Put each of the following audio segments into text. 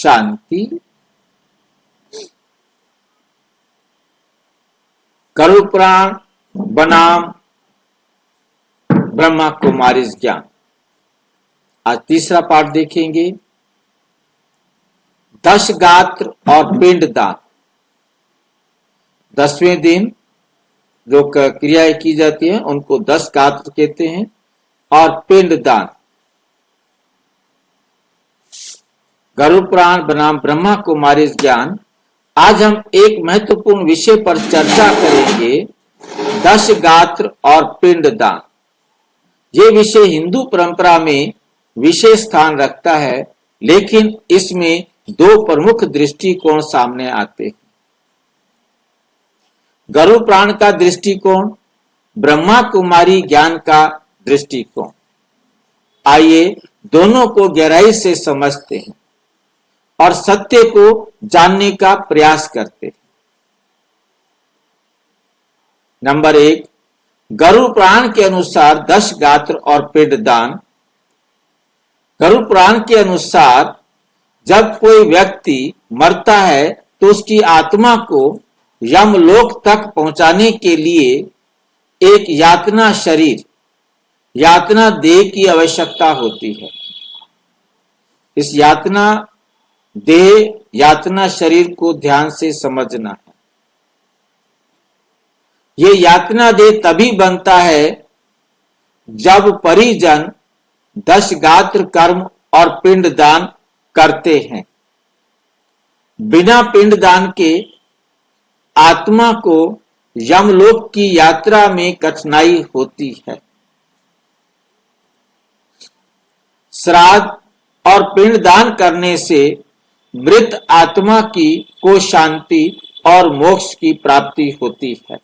शांति। गरुड़ पुराण बनाम ब्रह्मा कुमारी ज्ञान। आज तीसरा पाठ देखेंगे, 10 गात्र और पिंडदान। 10वें दिन जो क्रियाएं की जाती हैं उनको 10 गात्र कहते हैं, और पिंडदान। गरुड़ पुराण बनाम ब्रह्मा कुमारी ज्ञान। आज हम एक महत्वपूर्ण विषय पर चर्चा करेंगे, 10 गात्र और पिंडदान। ये विषय हिंदू परंपरा में विशेष स्थान रखता है, लेकिन इसमें 2 प्रमुख दृष्टिकोण सामने आते हैं। गरुड़ पुराण का दृष्टिकोण, ब्रह्मा कुमारी ज्ञान का दृष्टिकोण। आइए दोनों को गहराई से समझते हैं और सत्य को जानने का प्रयास करते हैं। नंबर 1, गरुड़ पुराण के अनुसार 10 गात्र और पिंडदान। गरुड़ पुराण के अनुसार जब कोई व्यक्ति मरता है तो उसकी आत्मा को यमलोक तक पहुंचाने के लिए एक यातना शरीर, यातना देह की आवश्यकता होती है। इस यातना देह, यातना शरीर को ध्यान से समझना है। ये यातना देह तभी बनता है जब परिजन 10 गात्र कर्म और पिंडदान करते हैं। बिना पिंडदान के आत्मा को यमलोक की यात्रा में कठिनाई होती है। श्राद्ध और पिंडदान करने से मृत आत्मा को शांति और मोक्ष की प्राप्ति होती है।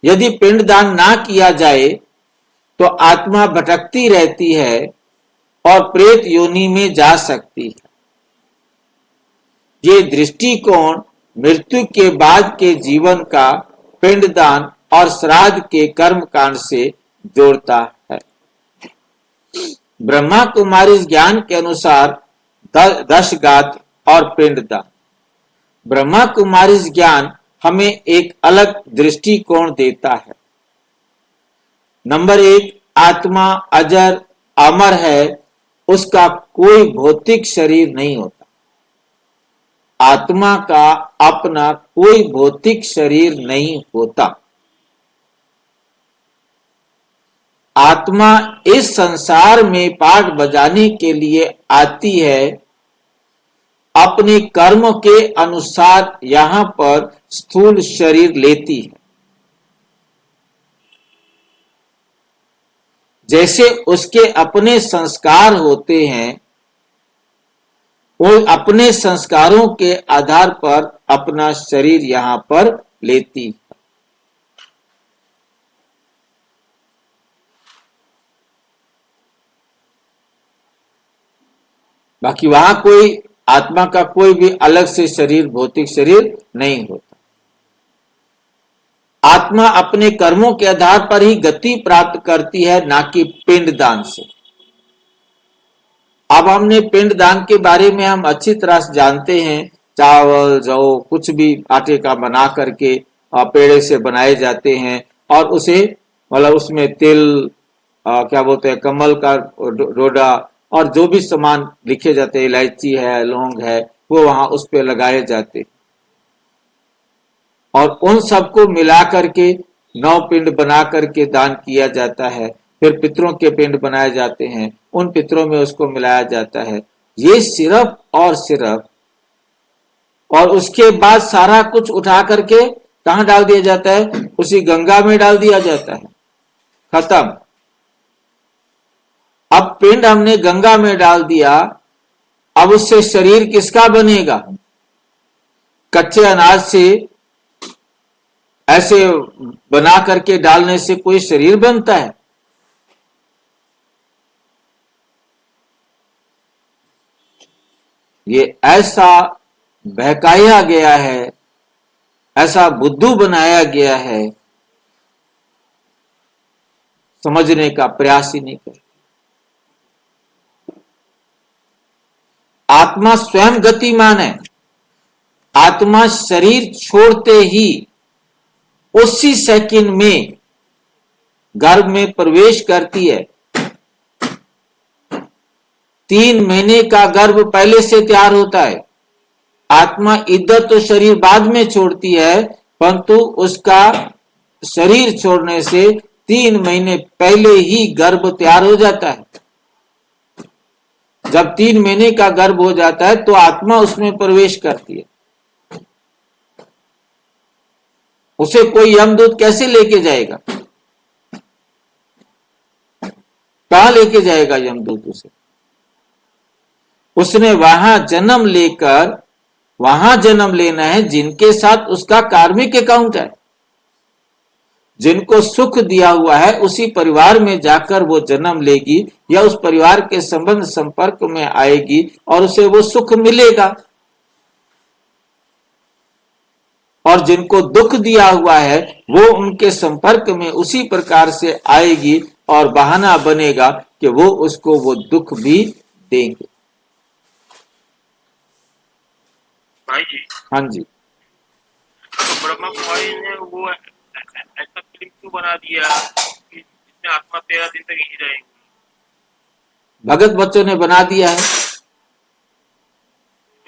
यदि पिंडदान ना किया जाए तो आत्मा भटकती रहती है और प्रेत योनि में जा सकती है। ये दृष्टिकोण मृत्यु के बाद के जीवन का पिंडदान और श्राद्ध के कर्म कांड से जोड़ता है। ब्रह्मा कुमारी ज्ञान के अनुसार 10 गात्र और पिंडदान। ब्रह्मा कुमारी ज्ञान हमें एक अलग दृष्टिकोण देता है। नंबर 1, आत्मा अजर अमर है, उसका कोई भौतिक शरीर नहीं होता। आत्मा का अपना कोई भौतिक शरीर नहीं होता। आत्मा इस संसार में पाठ बजाने के लिए आती है, अपने कर्म के अनुसार यहां पर स्थूल शरीर लेती है। जैसे उसके अपने संस्कार होते हैं, वो अपने संस्कारों के आधार पर अपना शरीर यहां पर लेती है। बाकी वहां कोई आत्मा का कोई भी अलग से शरीर, भौतिक शरीर नहीं होता। आत्मा अपने कर्मों के आधार पर ही गति प्राप्त करती है, ना कि पिंडदान से। अब हमने पिंडदान के बारे में हम अच्छी तरह से जानते हैं। चावल, जौ, कुछ भी आटे का बना करके पेड़े से बनाए जाते हैं और उसे मतलब उसमें तिल, क्या बोलते हैं, कमल का डोडा और जो भी सामान लिखे जाते हैं, इलायची है, लौंग है, वो वहां उस पे लगाए जाते हैं। और उन सबको मिला करके 9 पिंड बना करके दान किया जाता है। फिर पितरों के पिंड बनाए जाते हैं, उन पितरों में उसको मिलाया जाता है। ये सिर्फ और सिर्फ, और उसके बाद सारा कुछ उठा करके कहां डाल दिया जाता है? उसी गंगा में डाल दिया जाता है। खत्म। अब पिंड हमने गंगा में डाल दिया, अब उससे शरीर किसका बनेगा? कच्चे अनाज से ऐसे बना करके डालने से कोई शरीर बनता है? ये ऐसा बहकाया गया है, ऐसा बुद्धू बनाया गया है, समझने का प्रयास ही नहीं करते। आत्मा स्वयं गतिमान है। आत्मा शरीर छोड़ते ही उसी सेकंड में गर्भ में प्रवेश करती है। 3 महीने का गर्भ पहले से तैयार होता है। आत्मा इधर तो शरीर बाद में छोड़ती है, परंतु उसका शरीर छोड़ने से 3 महीने पहले ही गर्भ तैयार हो जाता है। जब 3 महीने का गर्भ हो जाता है तो आत्मा उसमें प्रवेश करती है। उसे कोई यमदूत कैसे लेके जाएगा? कहां लेके जाएगा यमदूत उसे? उसने वहां जन्म लेना है जिनके साथ उसका कार्मिक अकाउंट है। जिनको सुख दिया हुआ है उसी परिवार में जाकर वो जन्म लेगी या उस परिवार के संबंध संपर्क में आएगी और उसे वो सुख मिलेगा। और जिनको दुख दिया हुआ है वो उनके संपर्क में उसी प्रकार से आएगी और बहाना बनेगा कि वो उसको वो दुख भी देंगे। भाई जी। हाँ जी। तो ब्रह्मा कुमारी ने वो ऐसा फिल्म क्यों बना दिया कि जिसमें आत्मा 13 दिन तक यही रहेगी? भगत बच्चों ने बना दिया है। तो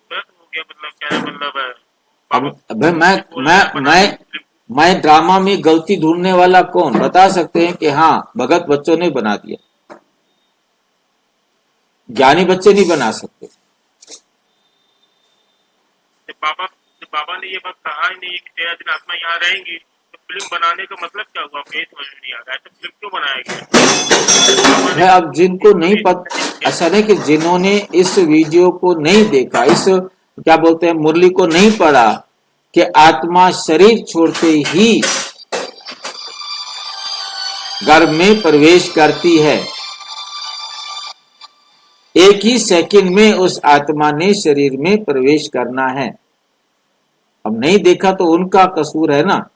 गलत हो गया, मतलब क्या मतलब है? अब मैं ड्रामा में गलती ढूंढने वाला कौन? बता सकते हैं कि हाँ भगत बच्चों ने बना दिया। ज्ञानी बच्चे नहीं बना सकते। बाबा ने ये बात कहा ही नहीं कि 13 दिन आत्मा यहाँ रहेंगी, तो फिल्म बनाने का मतलब क्या हुआ? ये समझ में नहीं आ रहा है। तो फिल्म क्यों बनाया गया? अब जिनको नहीं पता, ऐसा नहीं कि जिन्होंने इस वीडियो को नहीं देखा, इस क्या बोलते हैं मुरली को नहीं पढ़ा कि आत्मा शरीर छोड़ते ही गर्भ में प्रवेश करती है। एक ही सेकंड में उस आत्मा ने शरीर में प्रवेश करना है। अब नहीं देखा तो उनका कसूर है ना।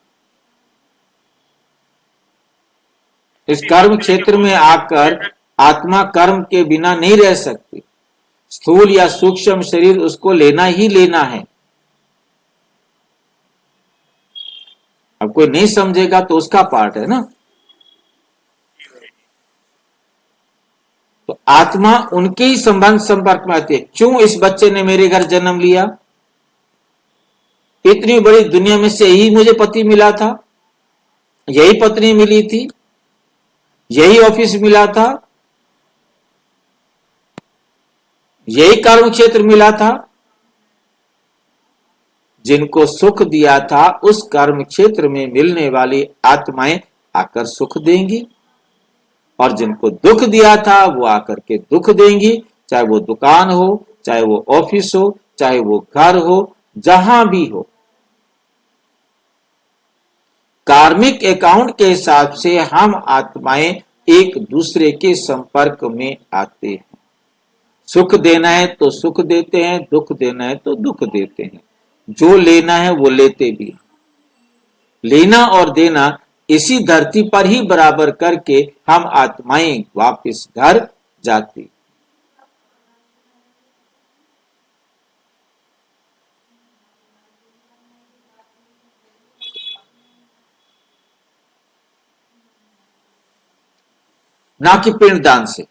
इस कर्म क्षेत्र में आकर आत्मा कर्म के बिना नहीं रह सकती। स्थूल या सूक्ष्म शरीर उसको लेना ही लेना है। अब कोई नहीं समझेगा तो उसका पार्ट है ना। तो आत्मा उनके ही संबंध संपर्क में आती है। क्यों इस बच्चे ने मेरे घर जन्म लिया? इतनी बड़ी दुनिया में से यही मुझे पति मिला था, यही पत्नी मिली थी, यही ऑफिस मिला था, यही कर्म क्षेत्र मिला था। जिनको सुख दिया था उस कर्म क्षेत्र में मिलने वाली आत्माएं आकर सुख देंगी, और जिनको दुख दिया था वो आकर के दुख देंगी। चाहे वो दुकान हो, चाहे वो ऑफिस हो, चाहे वो घर हो, जहां भी हो। कार्मिक अकाउंट के हिसाब से हम आत्माएं एक दूसरे के संपर्क में आते हैं। सुख देना है तो सुख देते हैं, दुख देना है तो दुख देते हैं। जो लेना है वो लेते भी। लेना और देना इसी धरती पर ही बराबर करके हम आत्माएं वापस घर जाती। ना कि पिंडदान से।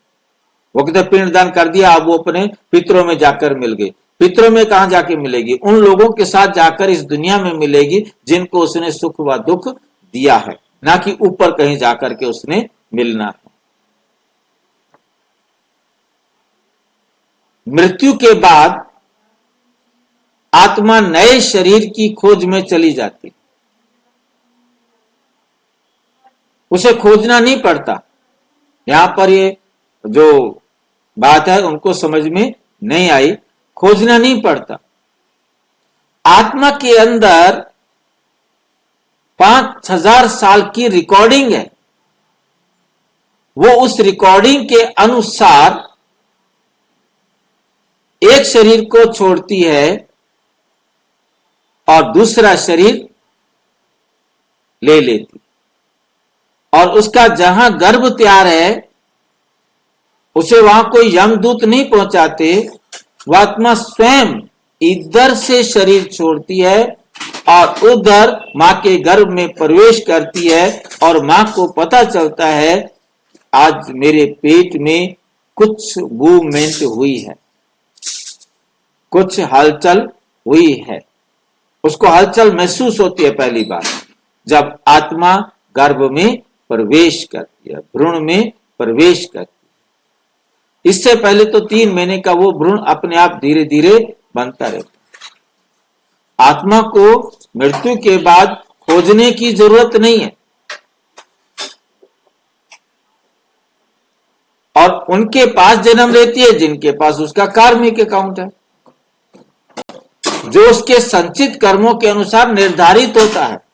वो कहते पिंडदान कर दिया, अब वो अपने पितरों में जाकर मिल गए। पितरों में कहां जाके मिलेगी? उन लोगों के साथ जाकर इस दुनिया में मिलेगी जिनको उसने सुख व दुख दिया है, ना कि ऊपर कहीं जाकर के उसने मिलना है। मृत्यु के बाद आत्मा नए शरीर की खोज में चली जाती। उसे खोजना नहीं पड़ता। यहां पर ये जो बात है उनको समझ में नहीं आई। खोजना नहीं पड़ता। आत्मा के अंदर 5000 साल की रिकॉर्डिंग है। वो उस रिकॉर्डिंग के अनुसार एक शरीर को छोड़ती है और दूसरा शरीर ले लेती, और उसका जहां गर्भ तैयार है उसे वहां कोई यमदूत नहीं पहुंचाते। वह आत्मा स्वयं इधर से शरीर छोड़ती है और उधर मां के गर्भ में प्रवेश करती है और मां को पता चलता है आज मेरे पेट में कुछ मूवमेंट हुई है, कुछ हलचल हुई है। उसको हलचल महसूस होती है पहली बार जब आत्मा गर्भ में प्रवेश करती है, भ्रूण में प्रवेश करती है। इससे पहले तो 3 महीने का वो भ्रूण अपने आप धीरे धीरे बनता रहता है। आत्मा को मृत्यु के बाद खोजने की जरूरत नहीं है और उनके पास जन्म लेती है जिनके पास उसका कार्मिक अकाउंट है, जो उसके संचित कर्मों के अनुसार निर्धारित होता है।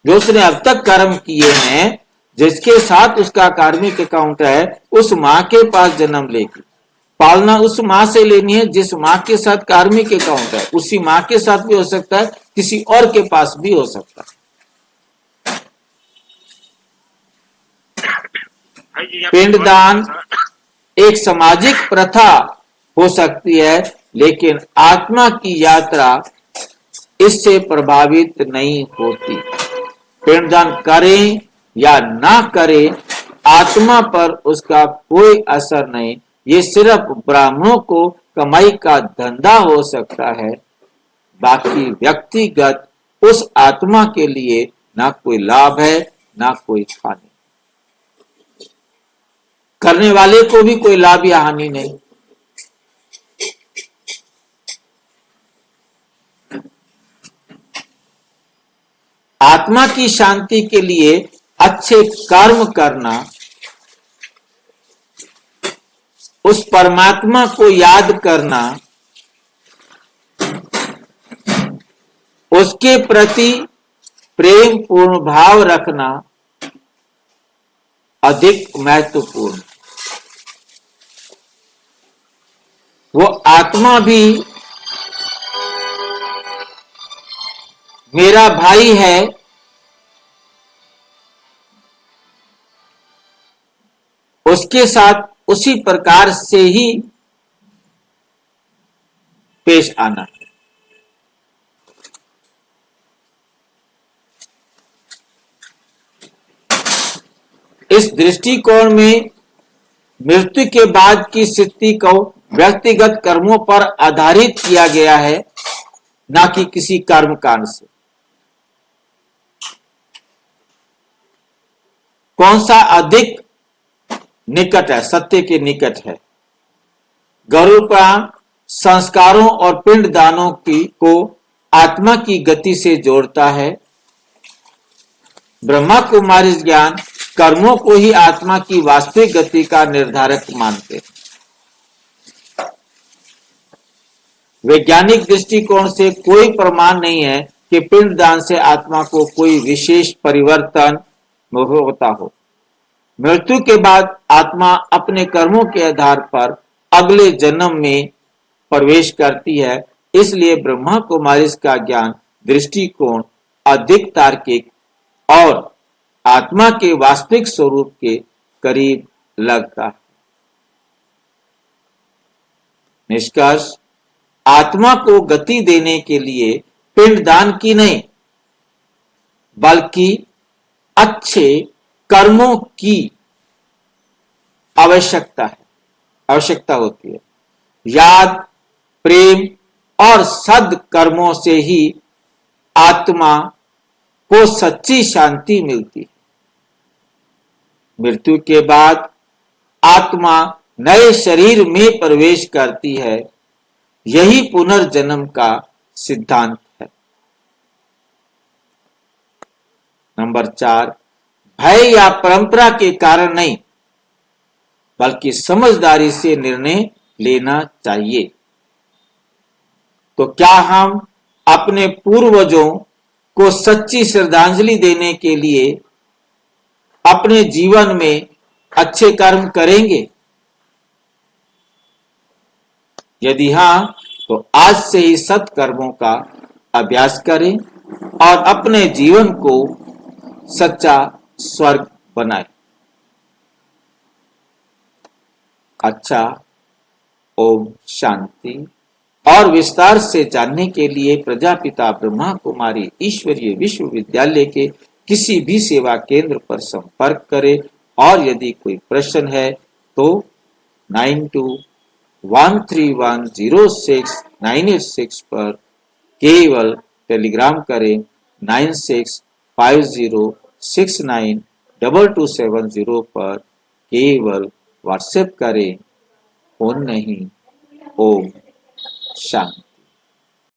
जो उसने अब तक कर्म किए हैं, जिसके साथ उसका कार्मिक अकाउंट है, उस मां के पास जन्म लेगी। पालना उस मां से लेनी है जिस मां के साथ कार्मिक अकाउंट है। उसी मां के साथ भी हो सकता है, किसी और के पास भी हो सकता है। पिंडदान एक सामाजिक प्रथा हो सकती है, लेकिन आत्मा की यात्रा इससे प्रभावित नहीं होती। पिंडदान करें या ना करें, आत्मा पर उसका कोई असर नहीं। ये सिर्फ ब्राह्मणों को कमाई का धंधा हो सकता है, बाकी व्यक्तिगत उस आत्मा के लिए ना कोई लाभ है ना कोई हानि। करने वाले को भी कोई लाभ या हानि नहीं। आत्मा की शांति के लिए अच्छे कर्म करना, उस परमात्मा को याद करना, उसके प्रति प्रेम पूर्ण भाव रखना अधिक महत्वपूर्ण। वो आत्मा भी मेरा भाई है, उसके साथ उसी प्रकार से ही पेश आना है। इस दृष्टिकोण में मृत्यु के बाद की स्थिति को व्यक्तिगत कर्मों पर आधारित किया गया है, ना कि किसी कर्म कांड से। कौन सा अधिक निकट है, सत्य के निकट है? गरुड़ पुराण संस्कारों और पिंडदानों को आत्मा की गति से जोड़ता है। ब्रह्मा कुमारी ज्ञान कर्मों को ही आत्मा की वास्तविक गति का निर्धारक मानते हैं। वैज्ञानिक दृष्टिकोण से कोई प्रमाण नहीं है कि पिंडदान से आत्मा को कोई विशेष परिवर्तन होता हो। मृत्यु के बाद आत्मा अपने कर्मों के आधार पर अगले जन्म में प्रवेश करती है। इसलिए ब्रह्मा कुमारी का ज्ञान दृष्टिकोण अधिक तार्किक और आत्मा के वास्तविक स्वरूप के करीब लगता है। निष्कर्ष, आत्मा को गति देने के लिए पिंडदान की नहीं, बल्कि अच्छे कर्मों की आवश्यकता होती है। याद, प्रेम और सद्कर्मों से ही आत्मा को सच्ची शांति मिलती है। मृत्यु के बाद आत्मा नए शरीर में प्रवेश करती है। यही पुनर्जन्म का सिद्धांत है। नंबर 4, भय या परंपरा के कारण नहीं, बल्कि समझदारी से निर्णय लेना चाहिए। तो क्या हम अपने पूर्वजों को सच्ची श्रद्धांजलि देने के लिए अपने जीवन में अच्छे कर्म करेंगे? यदि हां, तो आज से ही सत्कर्मों का अभ्यास करें और अपने जीवन को सच्चा स्वर्ग बनाएं। अच्छा, ओम शांति। और विस्तार से जानने के लिए प्रजापिता ब्रह्मा कुमारी ईश्वरीय विश्वविद्यालय के किसी भी सेवा केंद्र पर संपर्क करें और यदि कोई प्रश्न है तो 9213106986 पर केवल टेलीग्राम करें, 9650692270 पर केवल व्हाट्सएप करें, फोन नहीं। ओम शांति।